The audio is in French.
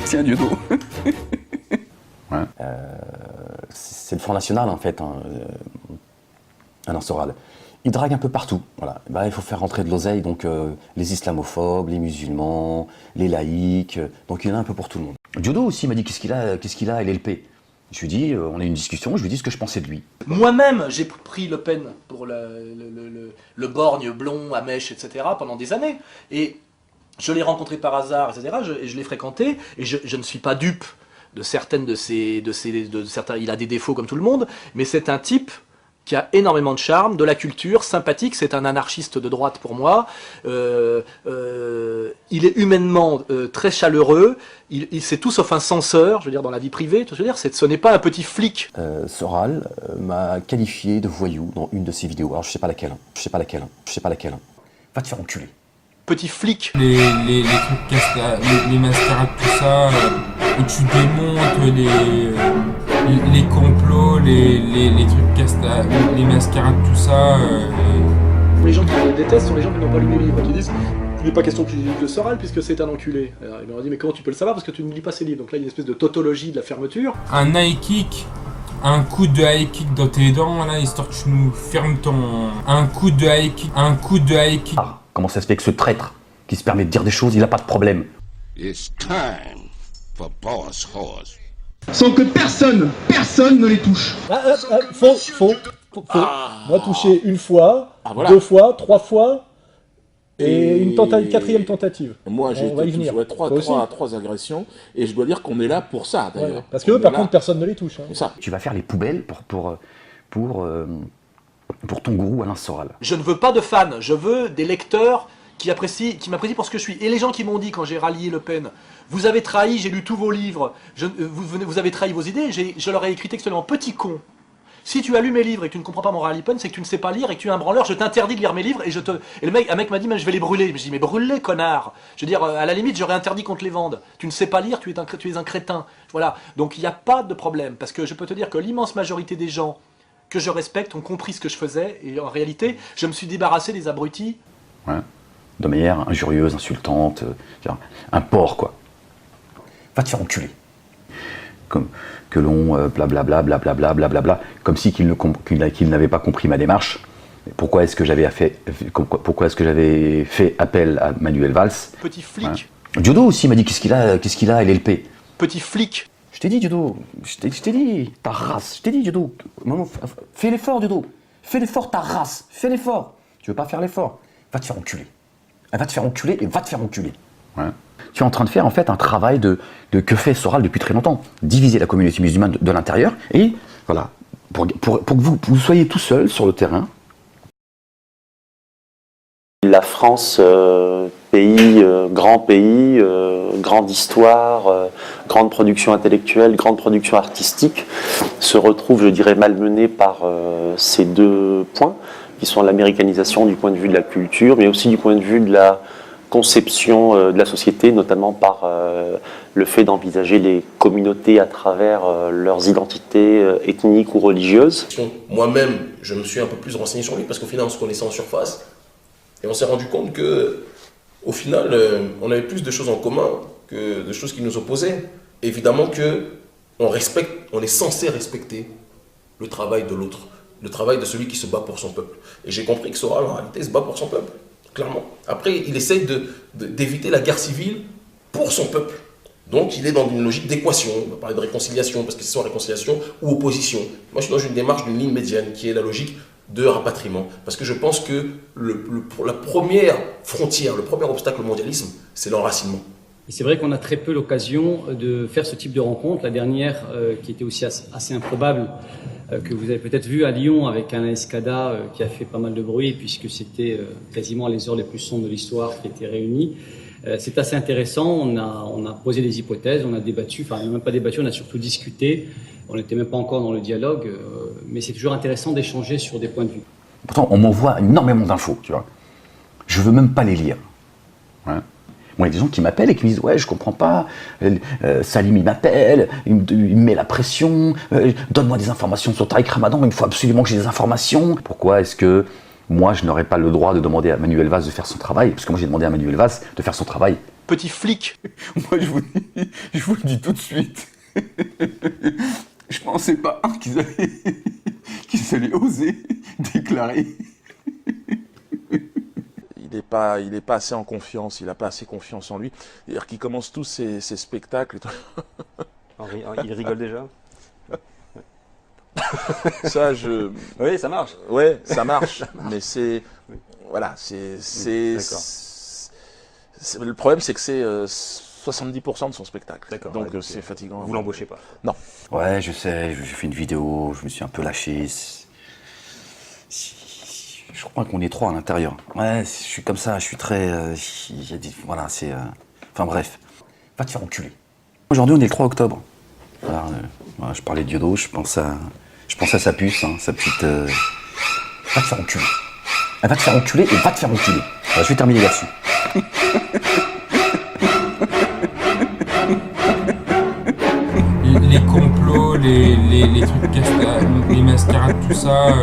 Tiens, Dieudo. Ouais. C'est le Front National en fait, hein, Alain Soral. Il drague un peu partout. Voilà. Bah, il faut faire rentrer de l'oseille, donc les islamophobes, les musulmans, les laïcs, donc il y en a un peu pour tout le monde. Dieudo aussi m'a dit qu'est-ce qu'il a, LLP. Je lui ai dit, on a eu une discussion, je lui ai dit ce que je pensais de lui. Moi-même, j'ai pris Le Pen pour le borgne blond à mèche, etc. pendant des années. Et je l'ai rencontré par hasard, etc. Je l'ai fréquenté, et je ne suis pas dupe de certaines de certains. Il a des défauts comme tout le monde, mais c'est un type qui a énormément de charme, de la culture, sympathique, c'est un anarchiste de droite pour moi, il est humainement très chaleureux, c'est tout sauf un censeur, je veux dire, dans la vie privée, je veux dire, ce n'est pas un petit flic. Soral m'a qualifié de voyou dans une de ses vidéos, alors je sais pas laquelle, Va te faire enculer. Petit flic. Les trucs les mascarades, tout ça, où tu démontes les complots, les trucs les mascarades, tout ça. Les gens qui le détestent sont les gens qui n'ont pas lu mes livres, qui disent il n'est pas question que tu lis le Soral puisque c'est un enculé. Alors, il m'a dit mais comment tu peux le savoir parce que tu ne lis pas ses livres. Donc là il y a une espèce de tautologie de la fermeture. Un high kick, un coup de high kick dans tes dents là, histoire que tu nous fermes ton. Un coup de high kick. Ah, comment ça se fait que ce traître qui se permet de dire des choses, il a pas de problème. It's time for Boss Horse. Sans que personne ne les touche. Faux. Moi touché une fois, voilà. 2 fois, 3 fois, et une quatrième tentative. Moi j'ai trois agressions, et je dois dire qu'on est là pour ça d'ailleurs. Ouais, parce que par contre personne ne les touche. Hein. Ça. Tu vas faire les poubelles pour ton gourou Alain Soral. Je ne veux pas de fans, je veux des lecteurs qui m'apprécient pour ce que je suis. Et les gens qui m'ont dit quand j'ai rallié Le Pen, vous avez trahi, j'ai lu tous vos livres, vous avez trahi vos idées, je leur ai écrit textuellement, petit con. Si tu as lu mes livres et que tu ne comprends pas mon rallye pen, c'est que tu ne sais pas lire et que tu es un branleur, je t'interdis de lire mes livres et un mec m'a dit, mais je vais les brûler. Je me dis, mais brûle-les, connard. Je veux dire, à la limite, j'aurais interdit qu'on te les vende. Tu ne sais pas lire, tu es un crétin. Voilà. Donc il n'y a pas de problème, parce que je peux te dire que l'immense majorité des gens que je respecte ont compris ce que je faisais, et en réalité, je me suis débarrassé des abrutis. Ouais. De manière injurieuse, insultante, un porc, quoi. Va te faire enculer. Comme que l'on blablabla, comme si qu'il n'avait pas compris ma démarche. Pourquoi est-ce que j'avais fait appel à Manuel Valls? Petit flic. Ouais. Dieudo aussi m'a dit qu'est-ce qu'il a LLP. Petit flic. Je t'ai dit, Dieudo, je t'ai dit, ta race, je t'ai dit, Dieudo, fais l'effort, Dieudo, fais l'effort, ta race, fais l'effort. Tu veux pas faire l'effort? Va te faire enculer. Va te faire enculer et va te faire enculer. Ouais. Tu es en train de faire en fait un travail de que fait Soral depuis très longtemps, diviser la communauté musulmane de l'intérieur, et voilà, pour que vous soyez tout seul sur le terrain. La France, grand pays, grande histoire, grande production intellectuelle, grande production artistique, se retrouve, je dirais, malmenée par ces deux points, qui sont l'américanisation du point de vue de la culture, mais aussi du point de vue de la conception de la société, notamment par le fait d'envisager les communautés à travers leurs identités ethniques ou religieuses. Moi-même, je me suis un peu plus renseigné sur lui, parce qu'au final, on se connaissait en surface, et on s'est rendu compte que, au final, on avait plus de choses en commun que de choses qui nous opposaient. Évidemment que on est censé respecter le travail de l'autre, le travail de celui qui se bat pour son peuple. Et j'ai compris que Soral, en réalité, se bat pour son peuple. Clairement. Après, il essaye d'éviter la guerre civile pour son peuple. Donc, il est dans une logique d'équation. On va parler de réconciliation, parce que c'est soit réconciliation ou opposition. Moi, je suis dans une démarche d'une ligne médiane, qui est la logique de rapatriement. Parce que je pense que la première frontière, le premier obstacle au mondialisme, c'est l'enracinement. Et c'est vrai qu'on a très peu l'occasion de faire ce type de rencontre. La dernière, qui était aussi assez improbable, que vous avez peut-être vu à Lyon avec un Escada qui a fait pas mal de bruit puisque c'était quasiment les heures les plus sombres de l'histoire qui étaient réunies. C'est assez intéressant, on a posé des hypothèses, on a débattu, enfin on n'a même pas débattu, on a surtout discuté, on n'était même pas encore dans le dialogue, mais c'est toujours intéressant d'échanger sur des points de vue. Pourtant on m'envoie énormément d'infos, tu vois. Je veux même pas les lire. Ouais. Moi, il y a des gens qui m'appellent et qui me disent « Ouais, je comprends pas, Salim, il m'appelle, il me met la pression, donne-moi des informations sur Tariq Ramadan, il me faut absolument que j'ai des informations. » Pourquoi est-ce que moi, je n'aurais pas le droit de demander à Manuel Valls de faire son travail? Parce que moi, j'ai demandé à Manuel Valls de faire son travail. Petit flic. Moi, je vous le dis tout de suite. Je pensais pas qu'ils allaient oser déclarer. Il n'est pas assez en confiance, il n'a pas assez confiance en lui. C'est-à-dire qu'il commence tous ses spectacles. Il rigole déjà. Ça, Oui, ça marche. Ouais, ça marche. Mais c'est... Oui. Voilà, D'accord. Le problème, c'est que c'est 70% de son spectacle. D'accord. Donc ouais, c'est fatigant. Vous l'embauchez pas. Non. Ouais, je sais, j'ai fait une vidéo, je me suis un peu lâché. Je crois qu'on est trois à l'intérieur. Ouais, je suis comme ça, je suis très... il y a des, voilà, c'est... Enfin bref, va te faire enculer. Aujourd'hui, on est le 3 octobre. Voilà, voilà, je parlais de Diodo, je pense à sa puce, hein, sa petite... Va te faire enculer. Elle va te faire enculer et va te faire enculer. Voilà, je vais terminer là-dessus. Les complots, les trucs, les mascarades, tout ça...